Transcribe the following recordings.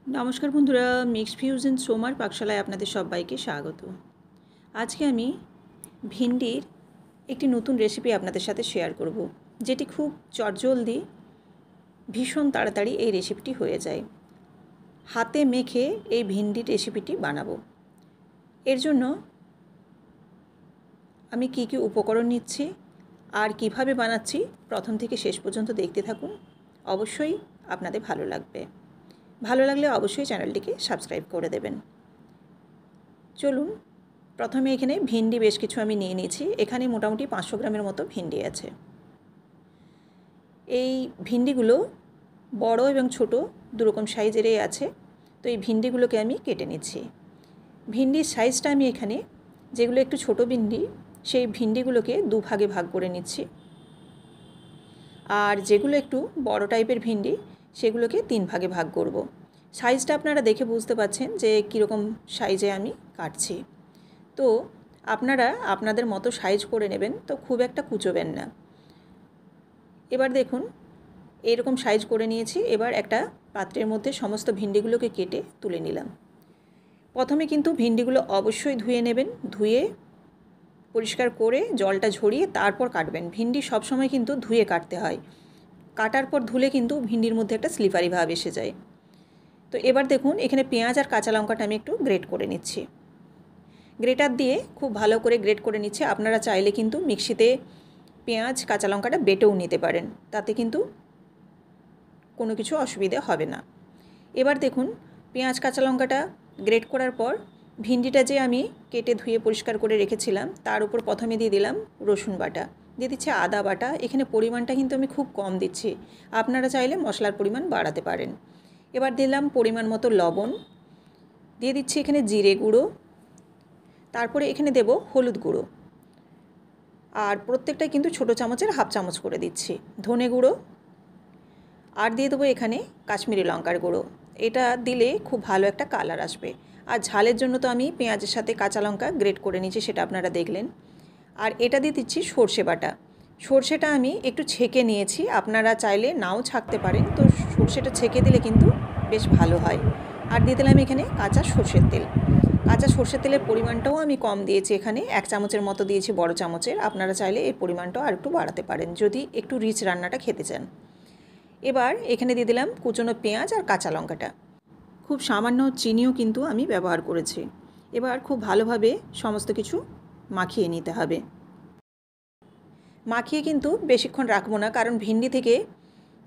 নমস্কার বন্ধুরা, mixed views in সোমার পাকশালায় আপনাদের সবাইকে স্বাগত। আজকে আমি ভিন্ডির একটি নতুন রেসিপি আপনাদের সাথে শেয়ার করব, যেটি খুব চটজলদি ভীষণ তাড়াতাড়ি এই রেসিপিটি হয়ে যায়। হাতে মেখে এই ভিন্ডির রেসিপিটি বানাবো। এর জন্য আমি কি কি উপকরণ নিচ্ছি আর কিভাবে বানাচ্ছি প্রথম থেকে শেষ পর্যন্ত দেখতে থাকুন। অবশ্যই আপনাদের ভালো লাগবে। ভালো লাগলে অবশ্যই চ্যানেলটিকে সাবস্ক্রাইব করে দেবেন। চলুন, প্রথমে এখানে ভিন্ডি বেশ কিছু আমি নিয়ে নিয়েছি। এখানে মোটামুটি 500 গ্রামের মতো ভিন্ডি আছে। এই ভিন্ডিগুলো বড় এবং ছোট দুরকম সাইজেরই আছে। তো এই ভিন্ডিগুলোকে আমি কেটে নিচ্ছি। ভিন্ডির সাইজটা আমি এখানে, যেগুলো একটু ছোট ভিন্ডি, সেই ভিন্ডিগুলোকে দুভাগে ভাগ করে নিচ্ছি। আর যেগুলো একটু বড় টাইপের ভিন্ডি, সেগুলোকে 3 ভাগে ভাগ করব। সাইজটা আপনারা দেখে বুঝতে পারছেন যে কীরকম সাইজে আমি কাটছি। তো আপনারা আপনাদের মতো সাইজ করে নেবেন, তো খুব একটা কুচোবেন না। এবার দেখুন, এরকম সাইজ করে নিয়েছি। এবার একটা পাত্রের মধ্যে সমস্ত ভিন্ডিগুলোকে কেটে তুলে নিলাম। প্রথমে কিন্তু ভিন্ডিগুলো অবশ্যই ধুয়ে নেবেন। ধুয়ে পরিষ্কার করে জলটা ঝরিয়ে তারপর কাটবেন। ভিন্ডি সবসময় কিন্তু ধুয়ে কাটতে হয়। কাটার পর ধুলে কিন্তু ভিন্ডির মধ্যে একটা স্লিপারি ভাব এসে যায়। তো এবার দেখুন, এখানে পেঁয়াজ আর কাঁচা লঙ্কাটা আমি একটু গ্রেট করে নিচ্ছি। গ্রেটার দিয়ে খুব ভালো করে গ্রেট করে নিচ্ছে। আপনারা চাইলে কিন্তু মিক্সিতে পেঁয়াজ কাঁচা লঙ্কাটা বেটেও নিতে পারেন, তাতে কিন্তু কোনো কিছু অসুবিধে হবে না। এবার দেখুন, পেঁয়াজ কাঁচা লঙ্কাটা গ্রেট করার পর ভিন্ডিটা যে আমি কেটে ধুয়ে পরিষ্কার করে রেখেছিলাম, তার উপর প্রথমে দিয়ে দিলাম রসুন বাটা, দিয়ে দিচ্ছি আদা বাটা। এখানে পরিমাণটা কিন্তু আমি খুব কম দিচ্ছি, আপনারা চাইলে মশলার পরিমাণ বাড়াতে পারেন। এবার দিলাম পরিমাণ মতো লবণ, দিয়ে দিচ্ছি এখানে জিরে গুঁড়ো, তারপরে এখানে দেব হলুদ গুঁড়ো, আর প্রত্যেকটা কিন্তু ছোটো চামচের হাফ চামচ করে দিচ্ছি ধনে গুঁড়ো, আর দিয়ে দেবো এখানে কাশ্মীরি লঙ্কার গুঁড়ো। এটা দিলে খুব ভালো একটা কালার আসবে। আর ঝালের জন্য তো আমি পেঁয়াজের সাথে কাঁচা লঙ্কা গ্রেট করে নিয়েছি, সেটা আপনারা দেখলেন। আর এটা দিয়ে দিচ্ছি সর্ষে বাটা। সর্ষেটা আমি একটু ছেঁকে নিয়েছি, আপনারা চাইলে নাও ছাঁকতে পারেন। তো সর্ষেটা ছেঁকে দিলে কিন্তু বেশ ভালো হয়। আর দিয়ে দিলাম এখানে কাঁচা সর্ষের তেল। কাঁচা সর্ষের তেলের পরিমাণটাও আমি কম দিয়েছি, এখানে 1 চামচের মতো দিয়েছি বড় চামচের। আপনারা চাইলে এই পরিমাণটাও আর একটু বাড়াতে পারেন যদি একটু রিচ রান্নাটা খেতে চান। এবার এখানে দিয়ে দিলাম কুচনো পেঁয়াজ আর কাঁচা লঙ্কাটা। খুব সামান্য চিনিও কিন্তু আমি ব্যবহার করেছি। এবার খুব ভালোভাবে সমস্ত কিছু মাখিয়ে নিতে হবে। মাখিয়ে কিন্তু বেশিক্ষণ রাখবো না, কারণ ভিন্ডি থেকে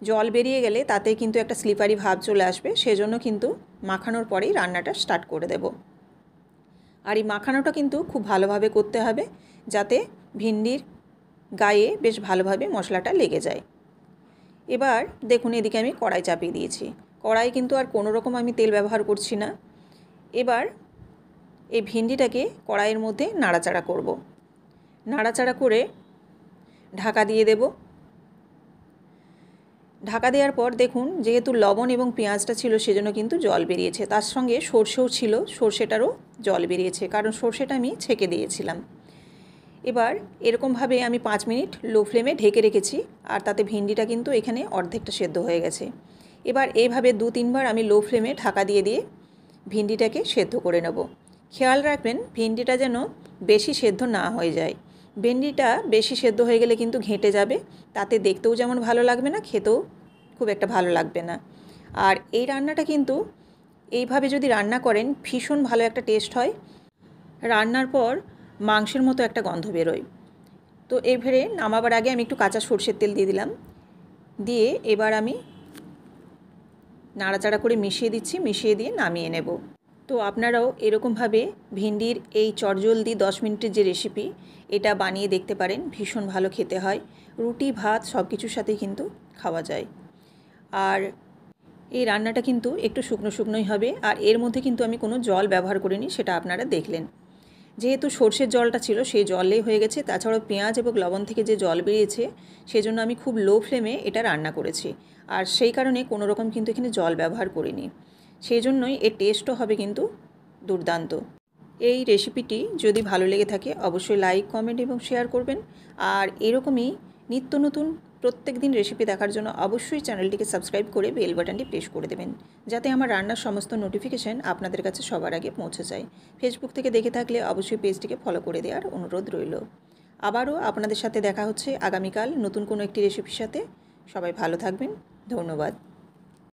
জল বেরিয়ে গেলে তাতে কিন্তু একটা স্লিপারি ভাব চলে আসবে। সেজন্য কিন্তু মাখানোর পরেই রান্নাটা স্টার্ট করে দেব। আর এই মাখানোটা কিন্তু খুব ভালোভাবে করতে হবে, যাতে ভিন্ডির গায়ে বেশ ভালোভাবে মশলাটা লেগে যায়। এবার দেখুন, এদিকে আমি কড়াই চাপিয়ে দিয়েছি। কড়াই কিন্তু আর কোনো রকম আমি তেল ব্যবহার করছি না। এবার এই ভিন্ডিটাকে কড়াইয়ের মধ্যে নাড়াচাড়া করব। নাড়াচাড়া করে ঢাকা দিয়ে দেব। ঢাকা দেওয়ার পর দেখুন, যেহেতু লবণ এবং পেঁয়াজটা ছিল সেজন্য কিন্তু জল বেরিয়েছে। তার সঙ্গে সর্ষেও ছিল, সর্ষেটারও জল বেরিয়েছে, কারণ সর্ষেটা আমি ছেঁকে দিয়েছিলাম। এবার এরকমভাবে আমি 5 মিনিট লো ফ্লেমে ঢেকে রেখেছি, আর তাতে ভিন্ডিটা কিন্তু এখানে অর্ধেকটা সেদ্ধ হয়ে গেছে। এবার এইভাবে 2-3 বার আমি লো ফ্লেমে ঢাকা দিয়ে দিয়ে ভিন্ডিটাকে সেদ্ধ করে নেব। খেয়াল রাখবেন ভিন্ডিটা যেন বেশি সেদ্ধ না হয়ে যায়। ভিন্ডিটা বেশি সেদ্ধ হয়ে গেলে কিন্তু ঘেঁটে যাবে, তাতে দেখতেও যেমন ভালো লাগবে না, খেতেও খুব একটা ভালো লাগবে না। আর এই রান্নাটা কিন্তু এইভাবে যদি রান্না করেন ভীষণ ভালো একটা টেস্ট হয়। রান্নার পর মাংসের মতো একটা গন্ধ বেরোয়। তো এবারে নামাবার আগে আমি একটু কাঁচা সর্ষের তেল দিয়ে দিলাম। দিয়ে এবার আমি নাড়াচাড়া করে মিশিয়ে দিচ্ছি, মিশিয়ে দিয়ে নামিয়ে নেব। তো আপনারাও এরকমভাবে ভিন্ডির এই চটজলদি 10 মিনিটের যে রেসিপি, এটা বানিয়ে দেখতে পারেন। ভীষণ ভালো খেতে হয়, রুটি ভাত সব কিছুর সাথেই কিন্তু খাওয়া যায়। আর এই রান্নাটা কিন্তু একটু শুকনো শুকনোই হবে, আর এর মধ্যে কিন্তু আমি কোনো জল ব্যবহার করিনি, সেটা আপনারা দেখলেন। যেহেতু সর্ষের জলটা ছিল সেই জলেই হয়ে গেছে। তাছাড়াও পেঁয়াজ এবং লবণ থেকে যে জল বেরিয়েছে, সেজন্য আমি খুব লো ফ্লেমে এটা রান্না করেছি। আর সেই কারণে কোনো রকম কিন্তু এখানে জল ব্যবহার করিনি। সেই জন্যই এর টেস্টও হবে কিন্তু দুর্দান্ত। এই রেসিপিটি যদি ভালো লেগে থাকে অবশ্যই লাইক, কমেন্ট এবং শেয়ার করবেন। আর এরকমই নিত্য নতুন প্রত্যেক দিন রেসিপি দেখার জন্য অবশ্যই চ্যানেলটিকে সাবস্ক্রাইব করে বেল বাটনটি প্রেস করে দেবেন, যাতে আমার রান্নার সমস্ত নোটিফিকেশান আপনাদের কাছে সবার আগে পৌঁছে যায়। ফেসবুক থেকে দেখে থাকলে অবশ্যই পেজটিকে ফলো করে দেওয়ার অনুরোধ রইল। আবারও আপনাদের সাথে দেখা হচ্ছে আগামীকাল নতুন কোনো একটি রেসিপির সাথে। সবাই ভালো থাকবেন। ধন্যবাদ।